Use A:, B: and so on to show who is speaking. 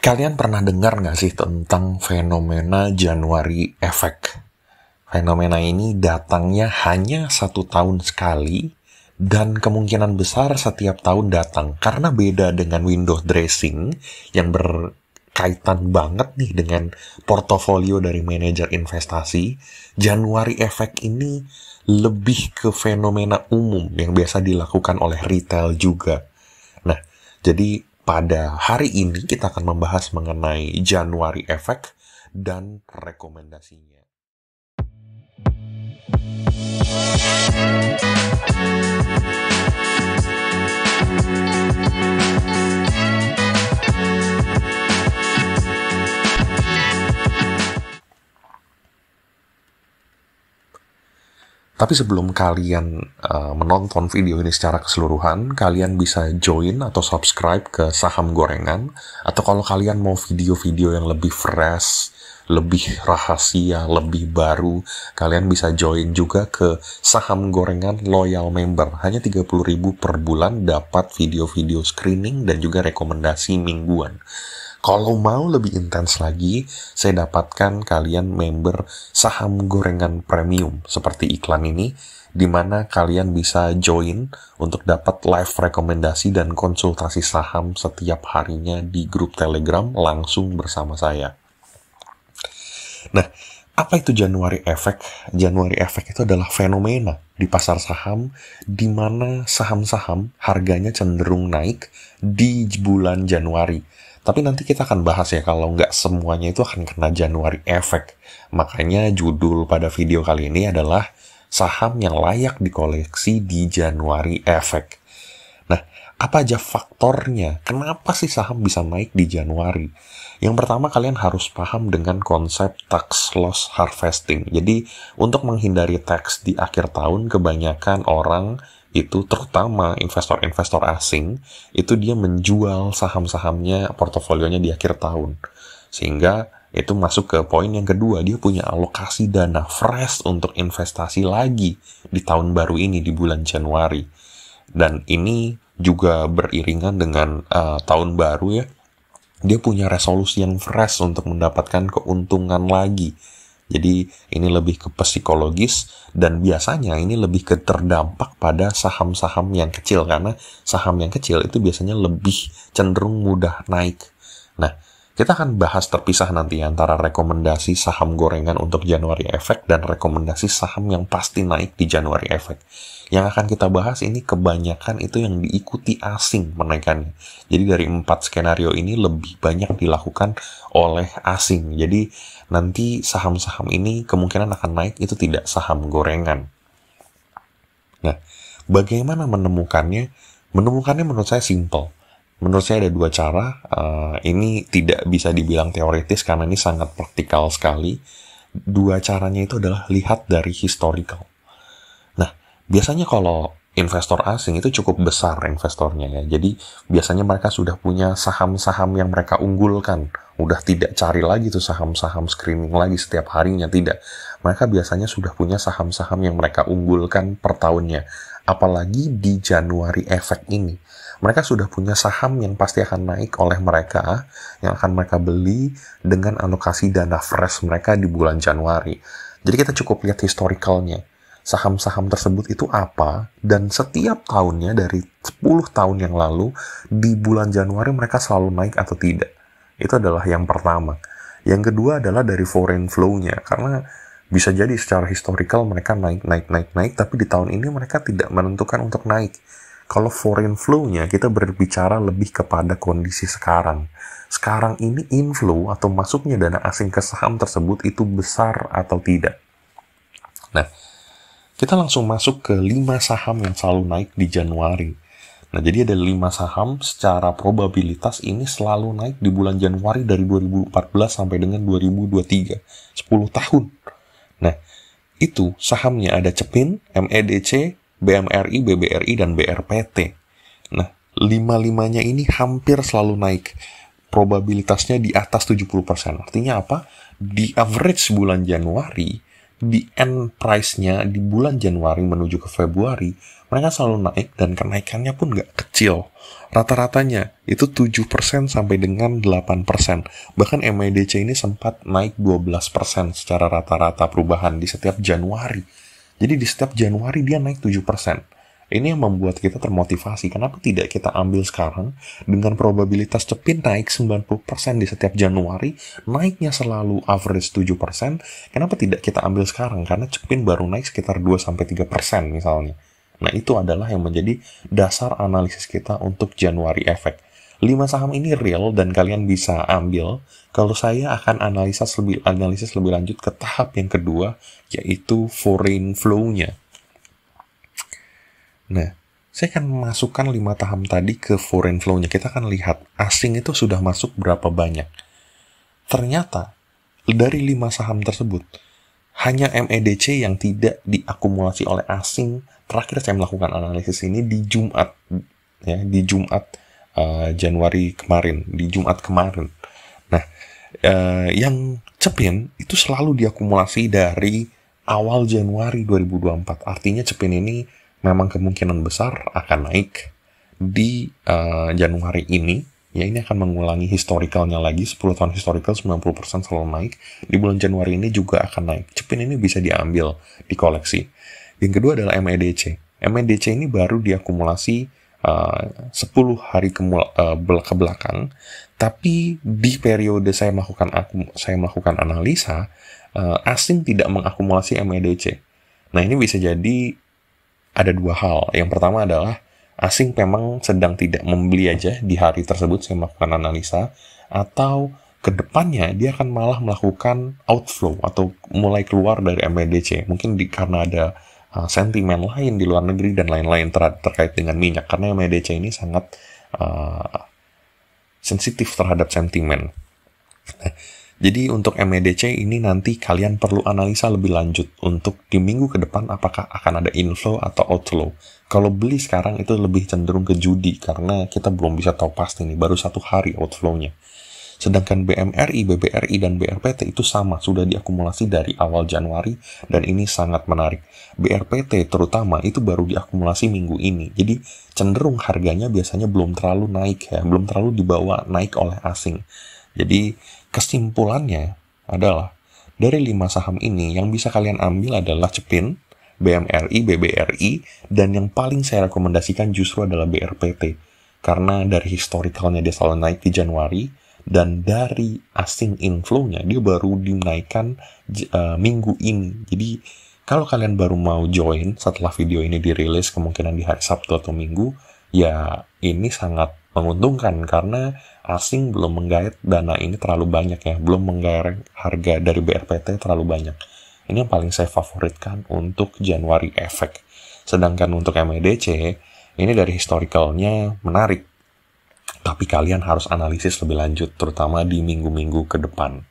A: Kalian pernah dengar nggak sih tentang fenomena Januari Effect? Fenomena ini datangnya hanya 1 tahun sekali dan kemungkinan besar setiap tahun datang. Karena beda dengan window dressing yang berkaitan banget nih dengan portofolio dari manajer investasi, Januari Effect ini lebih ke fenomena umum yang biasa dilakukan oleh retail juga. Nah, jadi pada hari ini kita akan membahas mengenai Januari Effect dan rekomendasinya. Tapi sebelum kalian menonton video ini secara keseluruhan, kalian bisa join atau subscribe ke Saham Gorengan. Atau kalau kalian mau video-video yang lebih fresh, lebih rahasia, lebih baru, kalian bisa join juga ke Saham Gorengan Loyal Member. Hanya 30.000 per bulan dapat video-video screening dan juga rekomendasi mingguan. Kalau mau lebih intens lagi, saya dapatkan kalian member Saham Gorengan Premium seperti iklan ini, di mana kalian bisa join untuk dapat live rekomendasi dan konsultasi saham setiap harinya di grup Telegram langsung bersama saya. Nah, apa itu Januari Effect? Januari Effect itu adalah fenomena di pasar saham di mana saham-saham harganya cenderung naik di bulan Januari. Tapi nanti kita akan bahas ya kalau nggak semuanya itu akan kena Januari Effect. Makanya judul pada video kali ini adalah saham yang layak dikoleksi di Januari Effect. Nah, apa aja faktornya? Kenapa sih saham bisa naik di Januari? Yang pertama, kalian harus paham dengan konsep tax loss harvesting. Jadi, untuk menghindari tax di akhir tahun, kebanyakan orang itu, terutama investor-investor asing, itu dia menjual saham-sahamnya, portofolionya di akhir tahun. Sehingga itu masuk ke poin yang kedua, dia punya alokasi dana fresh untuk investasi lagi di tahun baru ini, di bulan Januari. Dan ini juga beriringan dengan tahun baru ya. Dia punya resolusi yang fresh untuk mendapatkan keuntungan lagi. Jadi ini lebih ke psikologis dan biasanya ini lebih ke terdampak pada saham-saham yang kecil karena saham yang kecil itu biasanya lebih cenderung mudah naik. Nah, kita akan bahas terpisah nanti antara rekomendasi saham gorengan untuk Januari Effect dan rekomendasi saham yang pasti naik di Januari Effect. Yang akan kita bahas ini kebanyakan itu yang diikuti asing menaikannya. Jadi dari 4 skenario ini lebih banyak dilakukan oleh asing. Jadi nanti saham-saham ini kemungkinan akan naik itu tidak saham gorengan. Nah, bagaimana menemukannya? Menemukannya menurut saya simple. Menurut saya ada 2 cara. Ini tidak bisa dibilang teoritis karena ini sangat praktikal sekali. 2 caranya itu adalah lihat dari historical. Nah, biasanya kalau investor asing itu cukup besar investornya ya. Jadi biasanya mereka sudah punya saham-saham yang mereka unggulkan. Udah tidak cari lagi tuh saham-saham screening lagi setiap harinya, tidak. Mereka biasanya sudah punya saham-saham yang mereka unggulkan per tahunnya. Apalagi di Januari Effect ini. Mereka sudah punya saham yang pasti akan naik oleh mereka, yang akan mereka beli dengan alokasi dana fresh mereka di bulan Januari. Jadi kita cukup lihat historicalnya. Saham-saham tersebut itu apa, dan setiap tahunnya dari 10 tahun yang lalu, di bulan Januari mereka selalu naik atau tidak. Itu adalah yang pertama. Yang kedua adalah dari foreign flow-nya, karena bisa jadi secara historical mereka naik, tapi di tahun ini mereka tidak menentukan untuk naik. Kalau foreign flow-nya, kita berbicara lebih kepada kondisi sekarang. Sekarang ini inflow atau masuknya dana asing ke saham tersebut itu besar atau tidak. Nah, kita langsung masuk ke 5 saham yang selalu naik di Januari. Nah, jadi ada 5 saham secara probabilitas ini selalu naik di bulan Januari dari 2014 sampai dengan 2023. 10 tahun. Nah, itu sahamnya ada Cepin, MEDC, BMRI, BBRI, dan BRPT. Nah, 5-5-nya ini hampir selalu naik. Probabilitasnya di atas 70%. Artinya apa? Di average bulan Januari, di end price-nya di bulan Januari menuju ke Februari, Mereka selalu naik dan kenaikannya pun nggak kecil. Rata-ratanya itu 7% sampai dengan 8%. Bahkan MEDC ini sempat naik 12% secara rata-rata perubahan di setiap Januari. Jadi di setiap Januari dia naik 7%. Ini yang membuat kita termotivasi. Kenapa tidak kita ambil sekarang dengan probabilitas Cepin naik 90% di setiap Januari, naiknya selalu average 7%. Kenapa tidak kita ambil sekarang? Karena Cepin baru naik sekitar 2-3% misalnya. Nah, itu adalah yang menjadi dasar analisis kita untuk Januari Effect. 5 saham ini real dan kalian bisa ambil. Kalau saya akan analisis lebih lanjut ke tahap yang kedua, yaitu foreign flow-nya. Nah, saya akan masukkan 5 saham tadi ke foreign flow-nya. Kita akan lihat asing itu sudah masuk berapa banyak. Ternyata, dari 5 saham tersebut, hanya MEDC yang tidak diakumulasi oleh asing. Terakhir saya melakukan analisis ini di Jumat. Ya, di Jumat Januari kemarin. Di Jumat kemarin. Nah, yang Cepin itu selalu diakumulasi dari awal Januari 2024. Artinya Cepin ini memang kemungkinan besar akan naik di Januari ini. Ya, ini akan mengulangi historicalnya lagi. 10 tahun historical 90% selalu naik. Di bulan Januari ini juga akan naik. Cepin ini bisa diambil di koleksi. Yang kedua adalah MEDC. MEDC ini baru diakumulasi 10 hari ke belakang. Tapi di periode saya melakukan analisa, asing tidak mengakumulasi MEDC. Nah, ini bisa jadi ada 2 hal. Yang pertama adalah asing memang sedang tidak membeli aja di hari tersebut, saya melakukan analisa, atau kedepannya dia akan malah melakukan outflow atau mulai keluar dari MEDC. Mungkin karena ada sentimen lain di luar negeri dan lain-lain terkait dengan minyak, karena MEDC ini sangat sensitif terhadap sentimen. Nah, jadi untuk MEDC ini nanti kalian perlu analisa lebih lanjut untuk di minggu ke depan apakah akan ada inflow atau outflow. Kalau beli sekarang itu lebih cenderung ke judi karena kita belum bisa tahu pasti nih, baru 1 hari outflow-nya. Sedangkan BMRI, BBRI, dan BRPT itu sama, sudah diakumulasi dari awal Januari dan ini sangat menarik. BRPT terutama itu baru diakumulasi minggu ini. Jadi cenderung harganya biasanya belum terlalu naik ya, belum terlalu dibawa naik oleh asing. Jadi kesimpulannya adalah dari 5 saham ini yang bisa kalian ambil adalah Cepin, BMRI, BBRI, dan yang paling saya rekomendasikan justru adalah BRPT. Karena dari historicalnya dia selalu naik di Januari, dan dari asing inflow-nya dia baru dinaikkan minggu ini. Jadi kalau kalian baru mau join setelah video ini dirilis, kemungkinan di hari Sabtu atau Minggu, ya ini sangat menguntungkan karena asing belum menggait dana ini terlalu banyak ya, belum menggait harga dari BRPT terlalu banyak. Ini yang paling saya favoritkan untuk Januari Effect. Sedangkan untuk MEDC, ini dari historicalnya menarik. Tapi kalian harus analisis lebih lanjut, terutama di minggu-minggu ke depan.